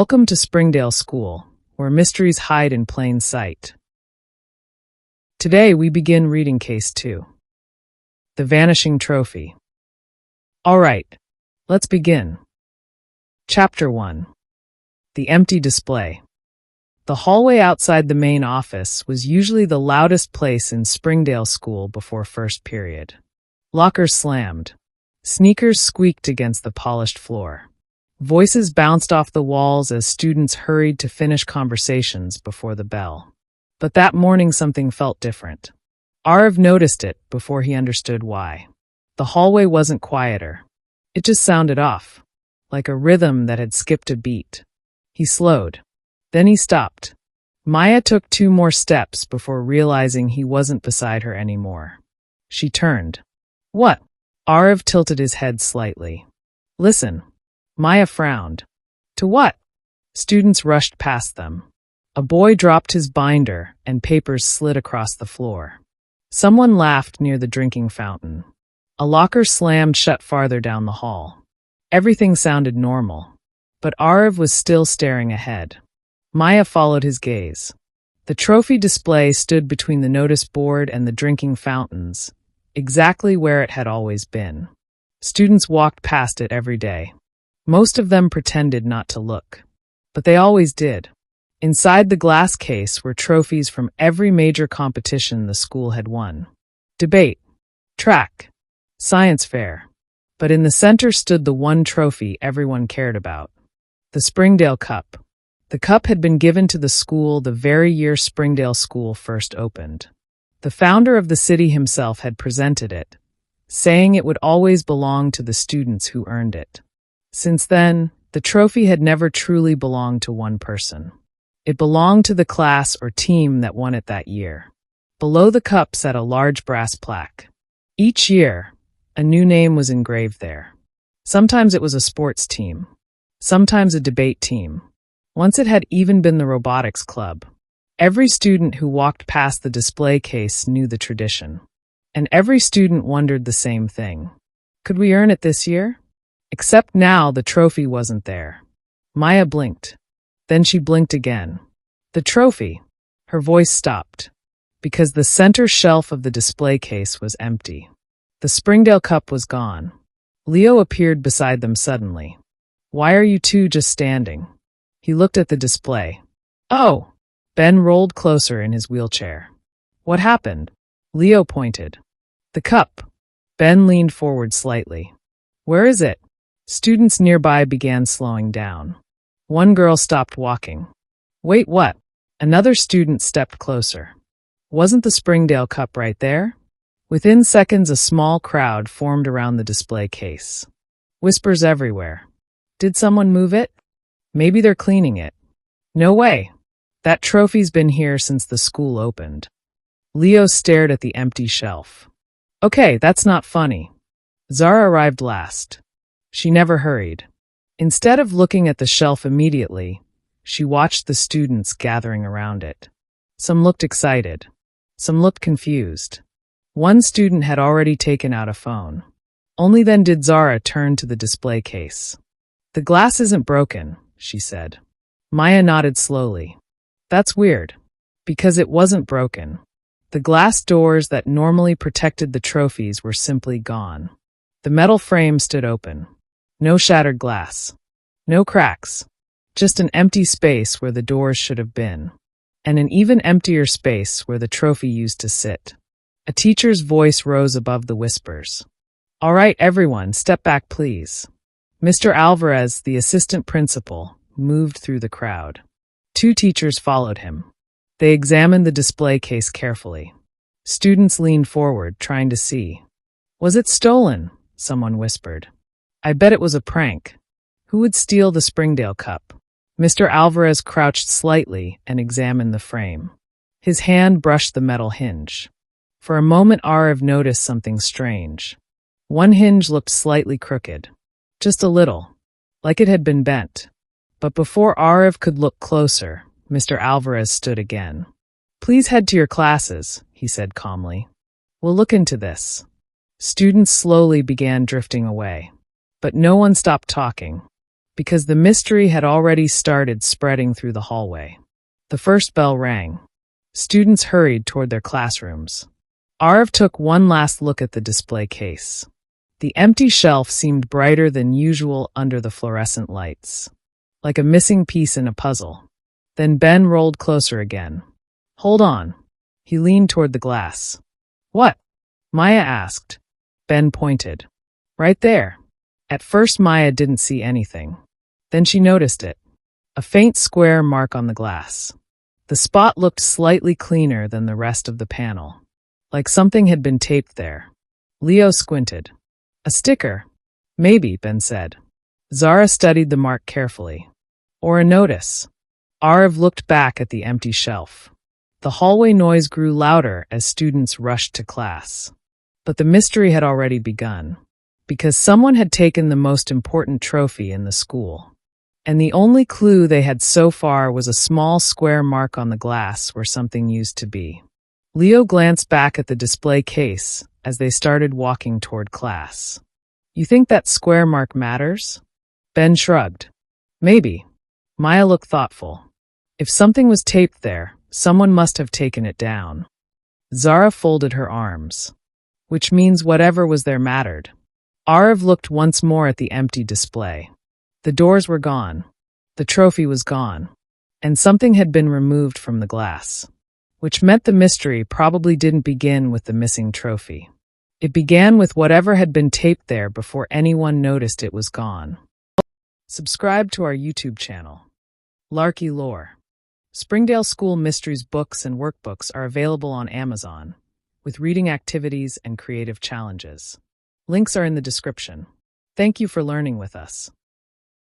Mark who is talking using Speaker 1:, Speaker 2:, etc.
Speaker 1: Welcome to Springdale School, where mysteries hide in plain sight. Today we begin reading Case 2, The Vanishing Trophy. Alright, let's begin. Chapter 1, The Empty Display. The hallway outside the main office was usually the loudest place in Springdale School before first period. Lockers slammed. Sneakers squeaked against the polished floor. Voices bounced off the walls as students hurried to finish conversations before the bell. But that morning something felt different. Aarav noticed it before he understood why. The hallway wasn't quieter. It just sounded off, like a rhythm that had skipped a beat. He slowed. Then he stopped. Maya took 2 more steps before realizing he wasn't beside her anymore. She turned. What? Aarav tilted his head slightly. Listen. Maya frowned. To what? Students rushed past them. A boy dropped his binder and papers slid across the floor. Someone laughed near the drinking fountain. A locker slammed shut farther down the hall. Everything sounded normal, but Aarav was still staring ahead. Maya followed his gaze. The trophy display stood between the notice board and the drinking fountains, exactly where it had always been. Students walked past it every day. Most of them pretended not to look, but they always did. Inside the glass case were trophies from every major competition the school had won. Debate, track, science fair. But in the center stood the one trophy everyone cared about. The Springdale Cup. The cup had been given to the school the very year Springdale School first opened. The founder of the city himself had presented it, saying it would always belong to the students who earned it. Since then, the trophy had never truly belonged to one person. It belonged to the class or team that won it that year. Below the cup sat a large brass plaque. Each year, a new name was engraved there. Sometimes it was a sports team. Sometimes a debate team. Once it had even been the robotics club. Every student who walked past the display case knew the tradition. And every student wondered the same thing. Could we earn it this year? Except now the trophy wasn't there. Maya blinked. Then she blinked again. The trophy. Her voice stopped. Because the center shelf of the display case was empty. The Springdale Cup was gone. Leo appeared beside them suddenly. Why are you two just standing? He looked at the display. Oh! Ben rolled closer in his wheelchair. What happened? Leo pointed. The cup. Ben leaned forward slightly. Where is it? Students nearby began slowing down. One girl stopped walking. Wait, what? Another student stepped closer. Wasn't the Springdale Cup right there? Within seconds, a small crowd formed around the display case. Whispers everywhere. Did someone move it? Maybe they're cleaning it. No way. That trophy's been here since the school opened. Leo stared at the empty shelf. Okay, that's not funny. Zara arrived last. She never hurried. Instead of looking at the shelf immediately, she watched the students gathering around it. Some looked excited. Some looked confused. One student had already taken out a phone. Only then did Zara turn to the display case. The glass isn't broken, she said. Maya nodded slowly. That's weird. Because it wasn't broken. The glass doors that normally protected the trophies were simply gone. The metal frame stood open. No shattered glass. No cracks. Just an empty space where the doors should have been. And an even emptier space where the trophy used to sit. A teacher's voice rose above the whispers. All right, everyone, step back, please. Mr. Alvarez, the assistant principal, moved through the crowd. 2 teachers followed him. They examined the display case carefully. Students leaned forward, trying to see. Was it stolen? Someone whispered. I bet it was a prank. Who would steal the Springdale Cup? Mr. Alvarez crouched slightly and examined the frame. His hand brushed the metal hinge. For a moment, Aarav noticed something strange. One hinge looked slightly crooked. Just a little. Like it had been bent. But before Aarav could look closer, Mr. Alvarez stood again. Please head to your classes, he said calmly. We'll look into this. Students slowly began drifting away. But no one stopped talking. because the mystery had already started spreading through the hallway. The first bell rang. Students hurried toward their classrooms. Aarav took one last look at the display case. The empty shelf seemed brighter than usual under the fluorescent lights, like a missing piece in a puzzle. Then Ben rolled closer again. "Hold on." He leaned toward the glass. "What?" Maya asked. Ben pointed. "Right there." At first Maya didn't see anything. Then she noticed it. A faint square mark on the glass. The spot looked slightly cleaner than the rest of the panel, like something had been taped there. Leo squinted. "A sticker?" "Maybe," Ben said. Zara studied the mark carefully. "Or a notice." Aarav looked back at the empty shelf. The hallway noise grew louder as students rushed to class. But the mystery had already begun, because someone had taken the most important trophy in the school. And the only clue they had so far was a small square mark on the glass where something used to be. Leo glanced back at the display case as they started walking toward class. "You think that square mark matters?" Ben shrugged. "Maybe." Maya looked thoughtful. "If something was taped there, someone must have taken it down." Zara folded her arms. "Which means whatever was there mattered." Aarav looked once more at the empty display. The doors were gone. The trophy was gone. And something had been removed from the glass, which meant the mystery probably didn't begin with the missing trophy. It began with whatever had been taped there before anyone noticed it was gone. Subscribe to our YouTube channel. Larky Lore. Springdale School Mysteries books and workbooks are available on Amazon, with reading activities and creative challenges. Links are in the description. Thank you for learning with us.